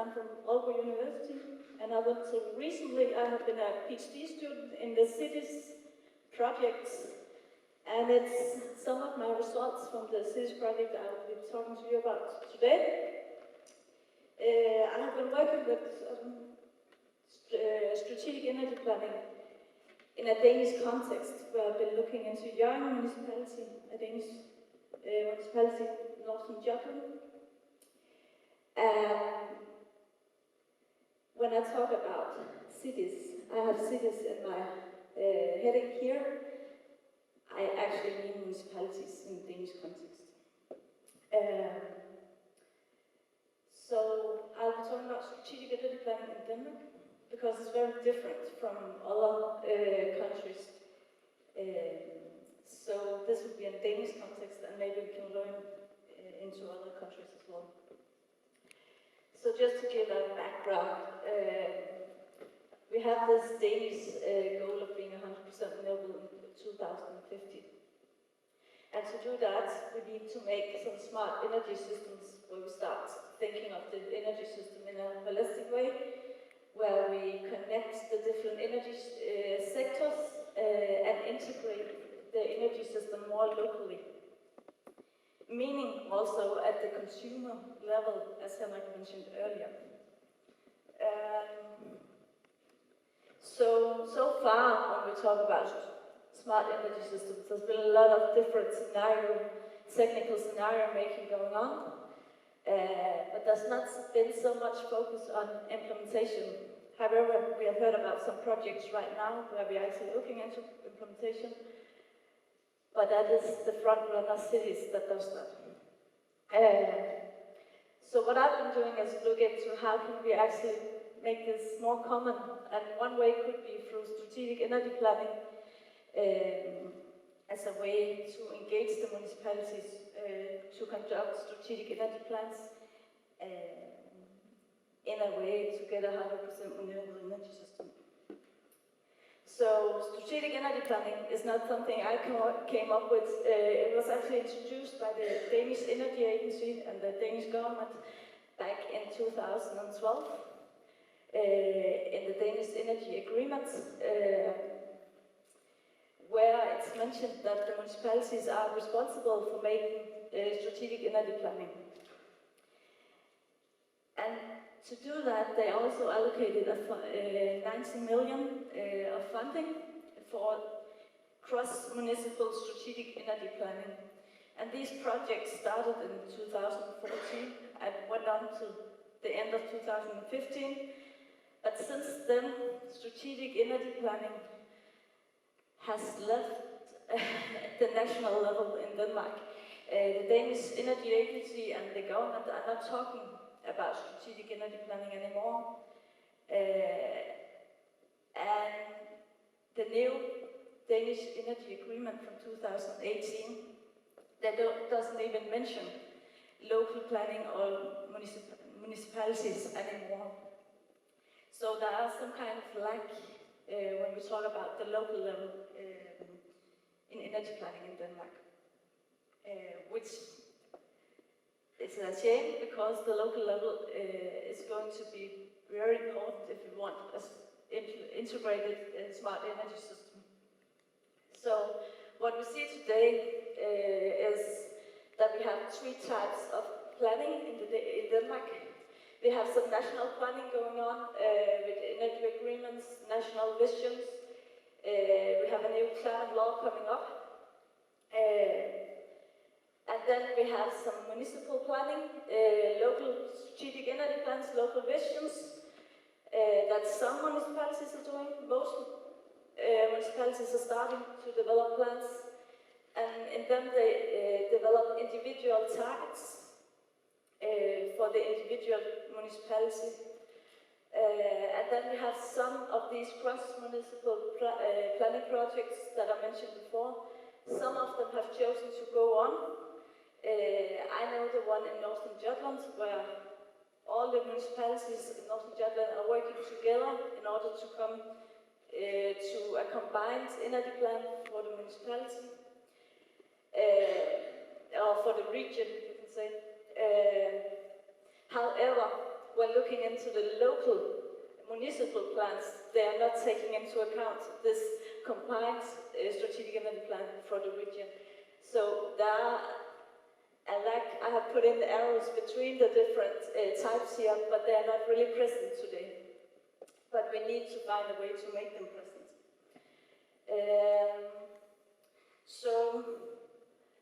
I'm from Aalborg University, and up until recently I have been a PhD student in the cities projects, and it's some of my results from the cities project I will be talking to you about today. I have been working with strategic energy planning in a Danish context, where I've been looking into Hjørring municipality, a Danish municipality in northern Jutland. When I talk about cities, I have cities in my heading here. I actually mean municipalities in the Danish context. So I'll be talking about strategic energy planning in Denmark, because it's very different from other countries. So this will be in Danish context, and maybe we can learn into other countries as well. So just to give a background, we have this Danish goal of being 100% renewable in 2050. And to do that, we need to make some smart energy systems where we start thinking of the energy system in a holistic way, where we connect the different energy sectors and integrate the energy system more locally. Meaning also at the consumer level, as Henrik mentioned earlier. So far, when we talk about smart energy systems, there's been a lot of different technical scenario making going on, but there's not been so much focus on implementation. However, we have heard about some projects right now where we're actually looking into implementation, but that is the front-runner cities that does that. So what I've been doing is look into how can we actually make this more common, and one way could be through strategic energy planning as a way to engage the municipalities to conduct strategic energy plans in a way to get a 100% renewable energy system. So strategic energy planning is not something I came up with. It was actually introduced by the Danish Energy Agency and the Danish government back in 2012 in the Danish Energy Agreement, where it's mentioned that the municipalities are responsible for making strategic energy planning. And to do that, they also allocated 90 million of funding for cross-municipal strategic energy planning. And these projects started in 2014 and went on to the end of 2015. But since then, strategic energy planning has left the national level in Denmark. The Danish Energy Agency and the government are not talking about strategic energy planning anymore. And the new Danish Energy Agreement from 2018, that doesn't even mention local planning or municipalities anymore. So there are some kind of lack when we talk about the local level in energy planning in Denmark, which is a shame, because the local level is going to be very important if we want an integrated smart energy system. So what we see today is that we have three types of planning in Denmark. We have some national planning going on with energy agreements, national visions. We have a new climate law coming up. And then we have some municipal planning, local strategic energy plans, local visions that some municipalities are doing. Most municipalities are starting to develop plans, and in them they develop individual targets for the individual municipality. And then we have some of these cross-municipal planning projects that I mentioned before. Some of them have chosen to go on. I know the one in northern Jutland, where all the municipalities in northern Jutland are working together in order to come to a combined energy plan for the municipality, or for the region, you can say. However, when looking into the local municipal plans, they are not taking into account this combined strategic energy plan for the region. So there are, I have put in the arrows between the different types here, but they are not really present today. But we need to find a way to make them present. So,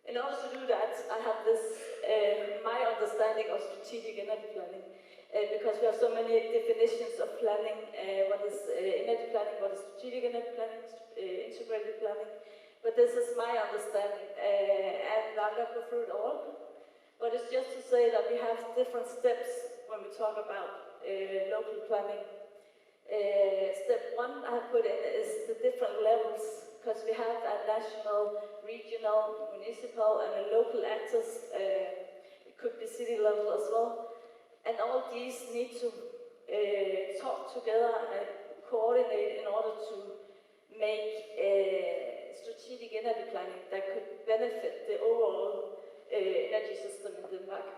in order to do that, I have this, my understanding of strategic energy planning, because we have so many definitions of planning, what is energy planning, what is strategic energy planning, integrated planning, but this is my understanding, and I'm not go through it all, but it's just to say that we have different steps when we talk about local planning. Step one I put in is the different levels, because we have a national, regional, municipal, and a local actors. It could be city level as well. And all these need to talk together and coordinate in order to make strategic energy planning that could benefit the overall energy system in Denmark.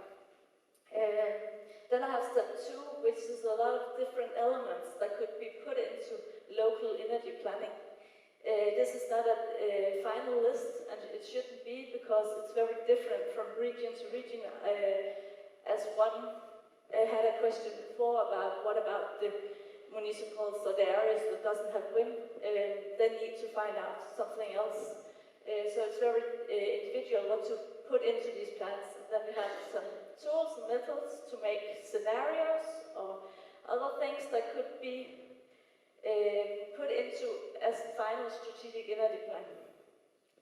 Then I have step two, which is a lot of different elements that could be put into local energy planning. This is not a final list, and it shouldn't be, because it's very different from region to region. As one had a question before about what about the municipals or the areas that doesn't have wind, they need to find out something else. So it's very individual what to put into these plans. And then we have some tools and methods to make scenarios or other things that could be put into as final strategic energy plan.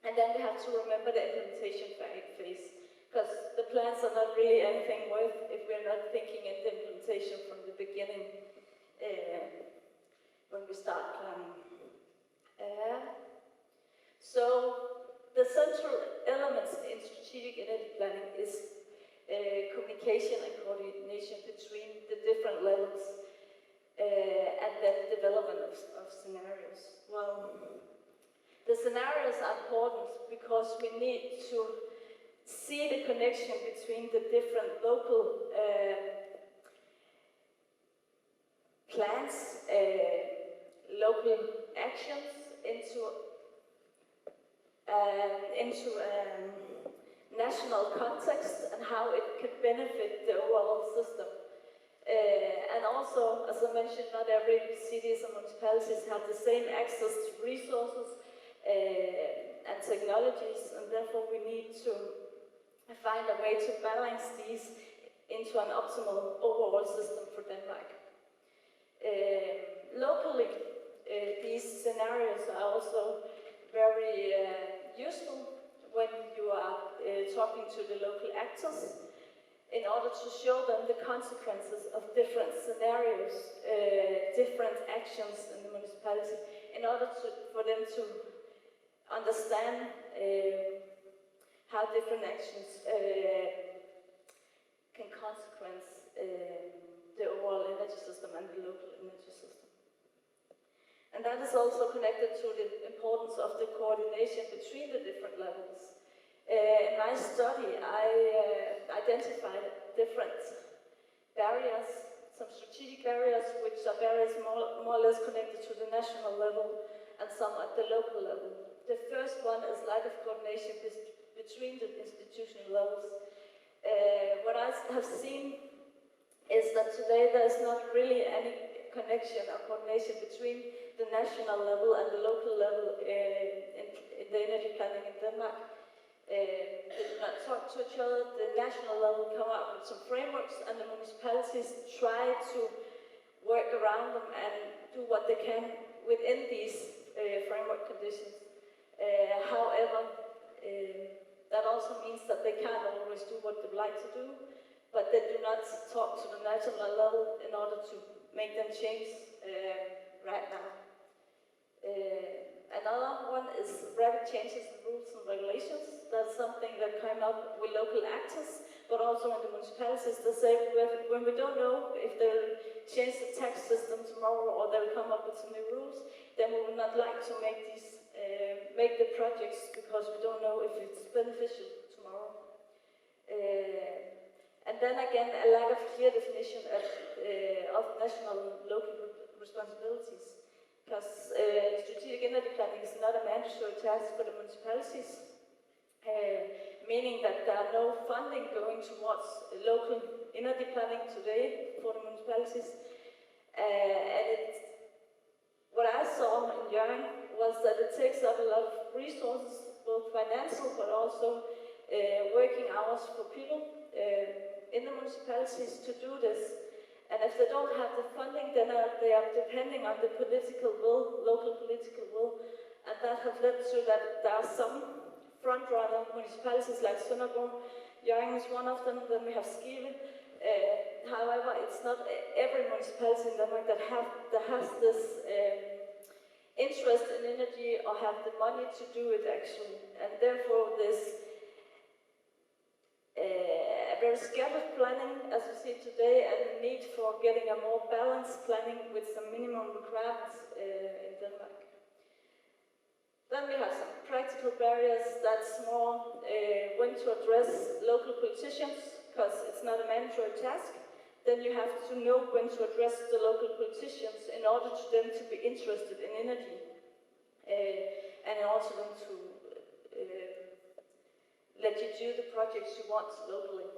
And then we have to remember the implementation phase, because the plans are not really anything worth if we're not thinking in the implementation from the beginning when we start planning. So the central elements in strategic energy planning is communication and coordination between the different levels. And then development of scenarios. Well, the scenarios are important because we need to see the connection between the different local plans, local actions into national context and how it could benefit the overall system. And also, as I mentioned, not every cities and municipalities have the same access to resources and technologies, and therefore we need to find a way to balance these into an optimal overall system for Denmark. Locally, these scenarios are also very useful when you are talking to the local actors, in order to show them the consequences of different scenarios, different actions in the municipality, in order for them to understand how different actions can consequence the overall energy system and the local energy system. And that is also connected to the importance of the coordination between the different levels. In my study, I identified different barriers, some strategic barriers, which are barriers more or less connected to the national level and some at the local level. The first one is lack of coordination between the institutional levels. What I have seen is that today there is not really any connection or coordination between the national level and the local level in the energy planning in Denmark. They do not talk to each other. The national level come up with some frameworks, and the municipalities try to work around them and do what they can within these framework conditions. However, that also means that they can't always do what they'd like to do, but they do not talk to the national level in order to make them change right now. Another one is rapid changes in rules and regulations. That's something that came up with local actors, but also in the municipalities. They say when we don't know if they'll change the tax system tomorrow or they'll come up with some new rules, then we would not like to make these make the projects because we don't know if it's beneficial tomorrow. And then again, a lack of clear definition of national and local responsibilities. Because strategic energy planning is not a mandatory task for the municipalities, meaning that there are no funding going towards local energy planning today for the municipalities. What I saw in Jørgen was that it takes up a lot of resources, both financial but also working hours for people in the municipalities to do this. And if they don't have the funding, then they are depending on the political will, local political will. And that has led to that there are some front-runner municipalities like Sonderborg. Jørgen is one of them, then we have Skive. However, it's not every municipality in Denmark that has this interest in energy or have the money to do it actually. And therefore this very scattered planning, as we see today, and the need for getting a more balanced planning with some minimum requirements in Denmark. Then we have some practical barriers. That's more when to address local politicians, because it's not a mandatory task. Then you have to know when to address the local politicians in order for them to be interested in energy, and also them to let you do the projects you want locally.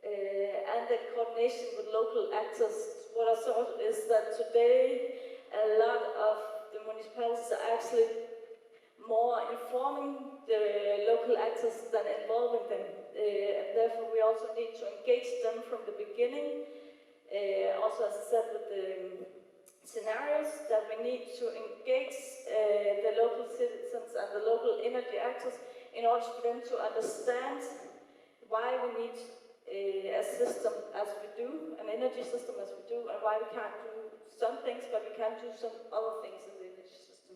And the coordination with local actors. What I saw is that today a lot of the municipalities are actually more informing the local actors than involving them. And therefore we also need to engage them from the beginning. Also, as I said, with the scenarios, that we need to engage the local citizens and the local energy actors in order for them to understand why we need a system as we do, an energy system as we do, and why we can't do some things, but we can do some other things in the energy system.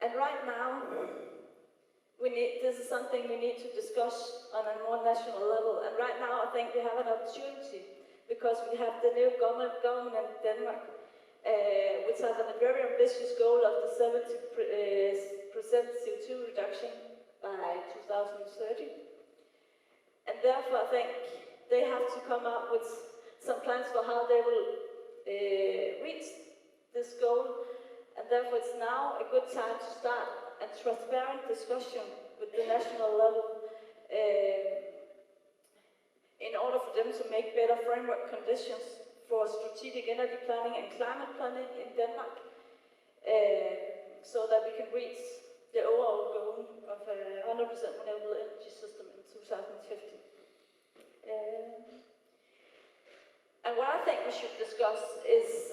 And right now, this is something we need to discuss on a more national level. And right now, I think we have an opportunity because we have the new government in Denmark, which has a very ambitious goal of the 70% CO2 reduction by 2030. And therefore, I think they have to come up with some plans for how they will reach this goal. And therefore, it's now a good time to start a transparent discussion with the national level in order for them to make better framework conditions for strategic energy planning and climate planning in Denmark, so that we can reach the overall goal of a 100% renewable energy system in 2050. And what I think we should discuss is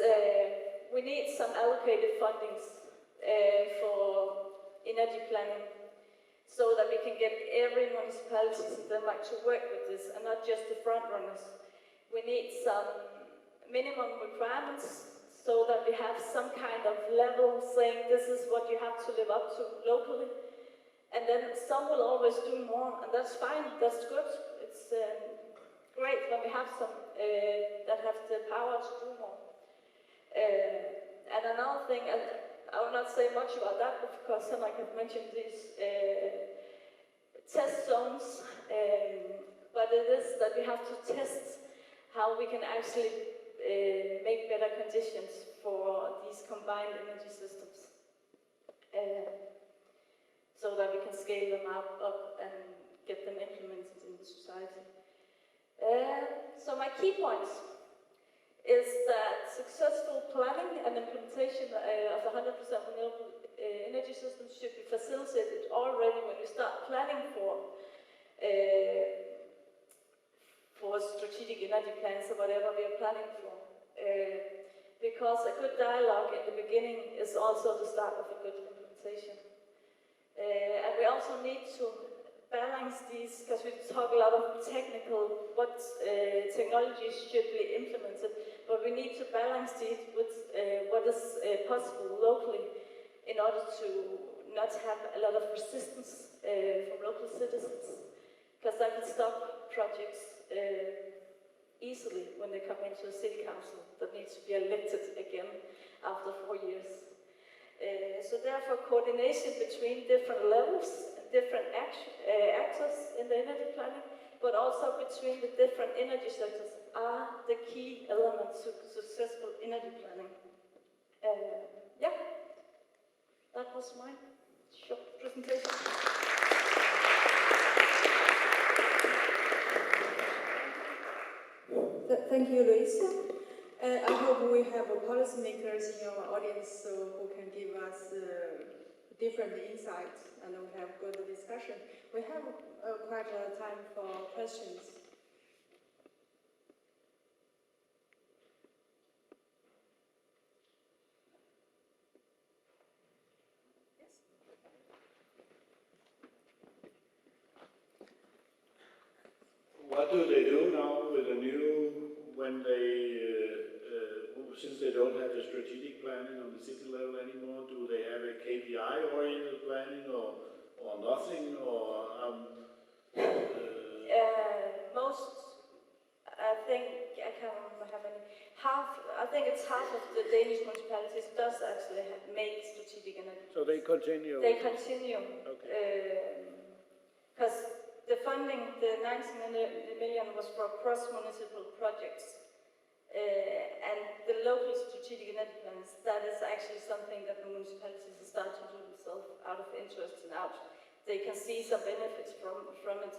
we need some allocated fundings for energy planning, so that we can get every municipality in Denmark to work with this, and not just the front runners. We need some minimum requirements, so that we have some kind of level saying this is what you have to live up to locally. And then some will always do more, and that's fine, that's good. It's great when we have some that have the power to do more. And another thing, and I will not say much about that, because Henrik have mentioned these test zones, but it is that we have to test how we can actually make better conditions for these combined energy systems, so that we can scale them up and get them implemented in the society. So my key points is that successful planning and implementation of 100% renewable energy systems should be facilitated already when we start planning for strategic energy plans or whatever we are planning for. Because a good dialogue in the beginning is also the start of a good implementation. And we also need to balance these, because we talk a lot of technical, what technologies should be implemented, but we need to balance these with what is possible locally in order to not have a lot of resistance from local citizens, because that can stop projects easily when they come into a city council that needs to be elected again after 4 years. So therefore, coordination between different levels, different actors in the energy planning, but also between the different energy sectors are the key elements to successful energy planning. Yeah, that was my short presentation. Thank you, Louise. I hope we have policymakers in our audience who can give us different insights and we have good discussion. We have quite a time for questions. Yes. What do they do now with the new, when they, since they don't have the strategic planning on the city level anymore, do they have a KPI-oriented planning or nothing, or Most, I think, I can't remember how many, I think it's half of the Danish municipalities does actually make strategic energy. So they continue? They continue. Okay. Because the funding, the 19 million was for cross-municipal projects. And the local strategic energy plans, that is actually something that the municipalities start to do themselves out of interest and out. They can see some benefits from it.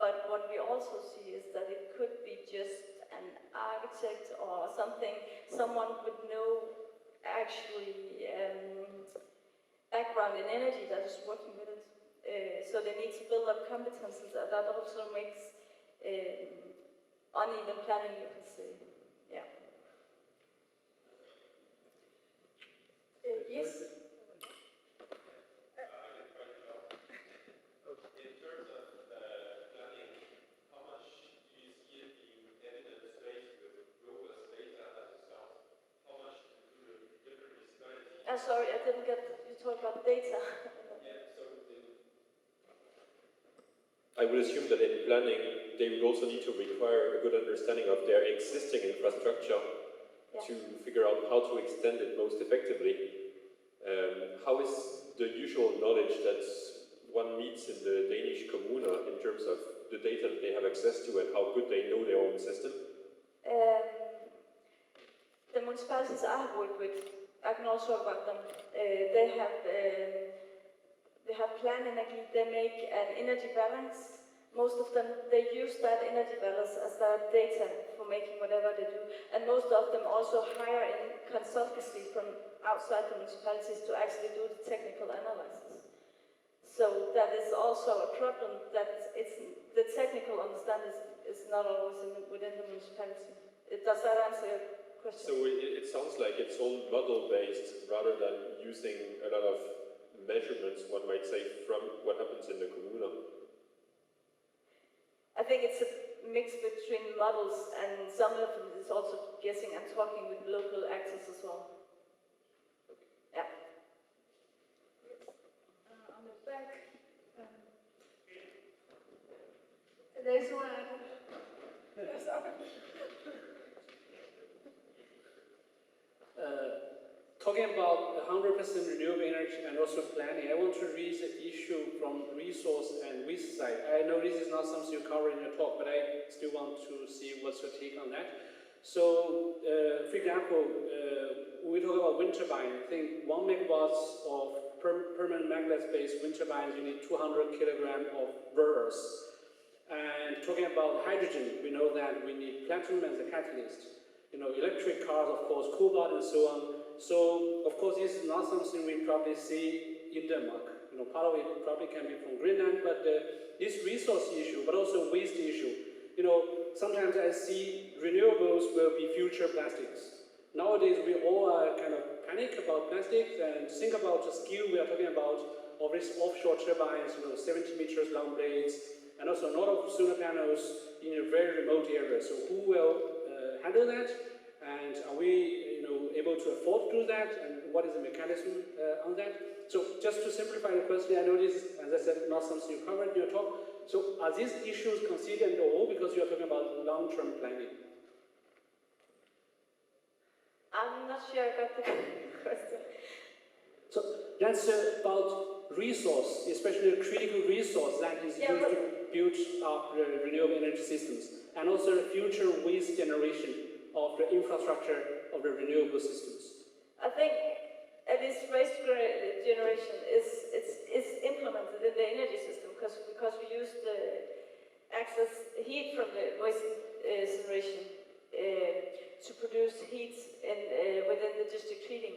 But what we also see is that it could be just an architect or something, someone with no actually background in energy that is working with it. So they need to build up competences. That also makes uneven planning, you can say. Yeah. Yes? Sorry, I didn't get you talk about data. I would assume that in planning, they would also need to require a good understanding of their existing infrastructure to figure out how to extend it most effectively. How is the usual knowledge that one meets in the Danish commune in terms of the data that they have access to and how good they know their own system? The municipalities I have worked with, I can also talk about them. They have plan energy, they make an energy balance. Most of them, they use that energy balance as their data for making whatever they do. And most of them also hire in consultancy from outside the municipalities to actually do the technical analysis. So that is also a problem that the technical understanding is not always within the municipality. Does that answer your question? So it sounds like it's all model-based rather than using a lot of measurements, one might say, from what happens in the commune. I think it's a mix between models and some of it is also guessing and talking with local actors as well. Yeah. On the back, there's one. Talking about 100% renewable energy and also planning, I want to raise an issue from resource and waste side. I know this is not something you cover in your talk, but I still want to see what's your take on that. So, for example, when we talk about wind turbine, I think 1 megawatts of permanent magnet-based wind turbines, you need 200 kilograms of rare earths. And talking about hydrogen, we know that we need platinum as a catalyst. You know, electric cars, of course, cobalt and so on. So, of course, this is not something we probably see in Denmark. You know, part of it probably can be from Greenland, but this resource issue, but also waste issue. You know, sometimes I see renewables will be future plastics. Nowadays, we all are kind of panic about plastics and think about the scale we are talking about of these offshore turbines, you know, 70 meters long blades, and also a lot of solar panels in a very remote area. So who will handle that? And are we, you know, able to afford to do that? And what is the mechanism on that? So just to simplify the question, I know this, as I said, not something you covered in your talk. So are these issues considered at all because you are talking about long-term planning? I'm not not sure I got the question. So that's about resource, especially a critical resource that is used to build up the renewable energy systems, and also the future waste generation of the infrastructure of the renewable systems. I think at least waste generation is implemented in the energy system because we use the excess heat from the waste generation to produce heat within the district heating.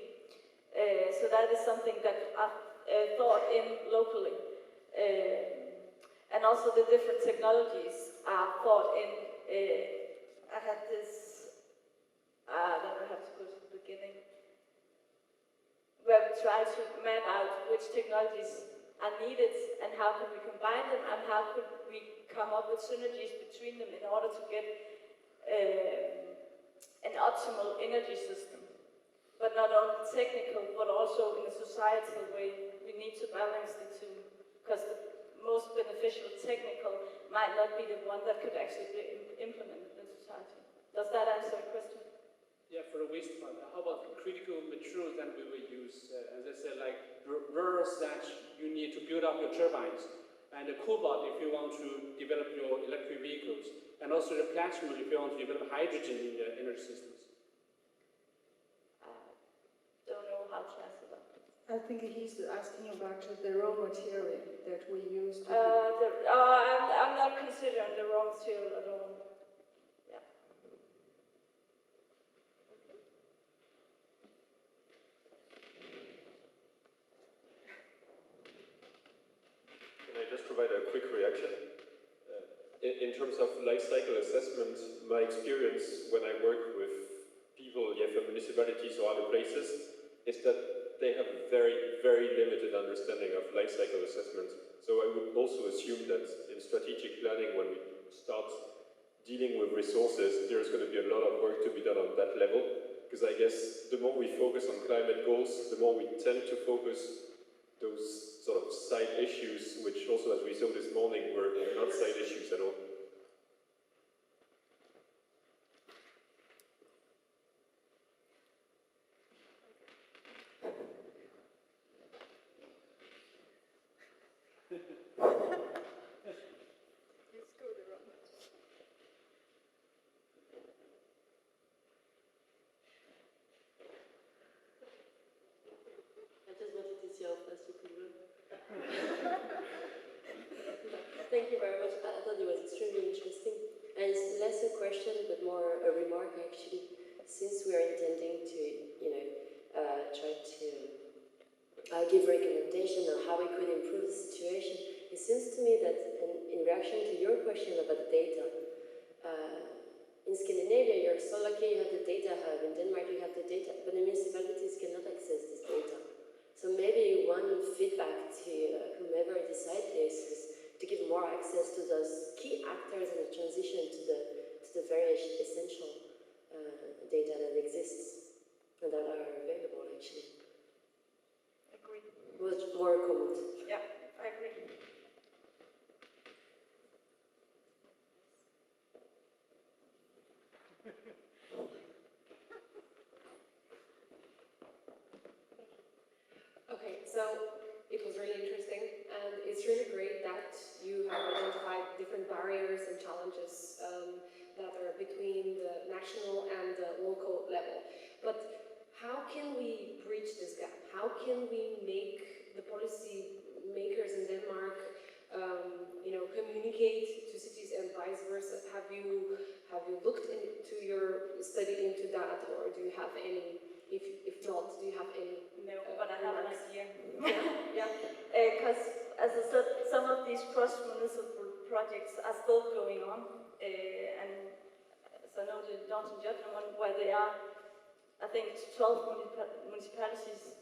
So that is something that I've thought in locally. And also the different technologies are thought in. I had this, then I have to go to the beginning, where we try to map out which technologies are needed and how can we combine them and how could we come up with synergies between them in order to get an optimal energy system. But not only technical, but also in a societal way. We need to balance the two, because the most beneficial technical might not be the one that could actually be implemented in society. Does that answer the question? Yeah, for the waste part, how about critical materials that we will use? As I said, like rares that you need to build up your turbines, and the cobalt if you want to develop your electric vehicles, and also the platinum if you want to develop hydrogen in the energy systems. Don't know how to answer that. I think he's asking about the raw material that we use to I'm not considering the raw material at all. Yeah. Can I just provide a quick reaction? In terms of life cycle assessment, my experience when I work with people, from municipalities or other places, is that they have a very, very limited understanding of life cycle assessment. So I would also assume that in strategic planning, when we start dealing with resources, there's going to be a lot of work to be done on that level. Because I guess the more we focus on climate goals, the more we tend to focus those sort of side issues, which also, as we saw this morning, were not side issues at all. Thank you very much. I thought it was extremely interesting. And it's less a question, but more a remark, actually. Since we are intending to, try to give recommendation on how we could improve the situation, it seems to me that in reaction to your question about the data, in Scandinavia, you're so lucky you have the data hub. In Denmark, you have the data, but the municipalities cannot access this data. So maybe one feedback to whomever decides this is to give more access to those key actors in the transition to the very essential data that exists and that are available, actually. Agree. It was more a comment. Yeah, I agree. Okay, so it was really interesting, and it's really great that you have identified different barriers and challenges that are between the national and the local level. But how can we bridge this gap? How can we make the policy makers in Denmark, communicate to cities and vice versa? Have you looked into your study into that, or do you have any? If not, do you have any? No, but I have an idea. Yeah. Because, as I said, some of these cross-municipal projects are still going on. And so I know the Johnson Judgment one, where they are, I think it's 12 municipalities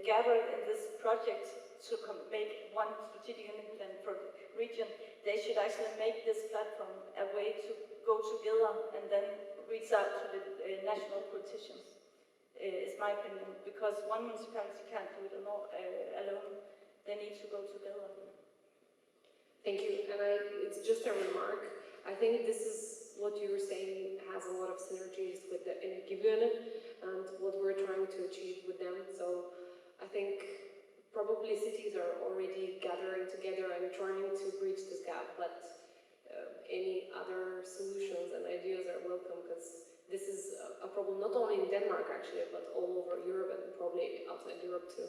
gathered in this project to make one strategic energy plan for the region. They should actually make this platform a way to go together and then reach out to the national politicians. Is my opinion, because one municipality can't do it alone. They need to go together. Thank you. And it's just a remark. I think this is what you're saying has a lot of synergies with the Energiebühne and what we're trying to achieve with them. So I think probably cities are already gathering together and trying to bridge this gap, but any other solutions and ideas are welcome, because this is a problem not only in Denmark actually, but all over Europe and probably outside Europe too.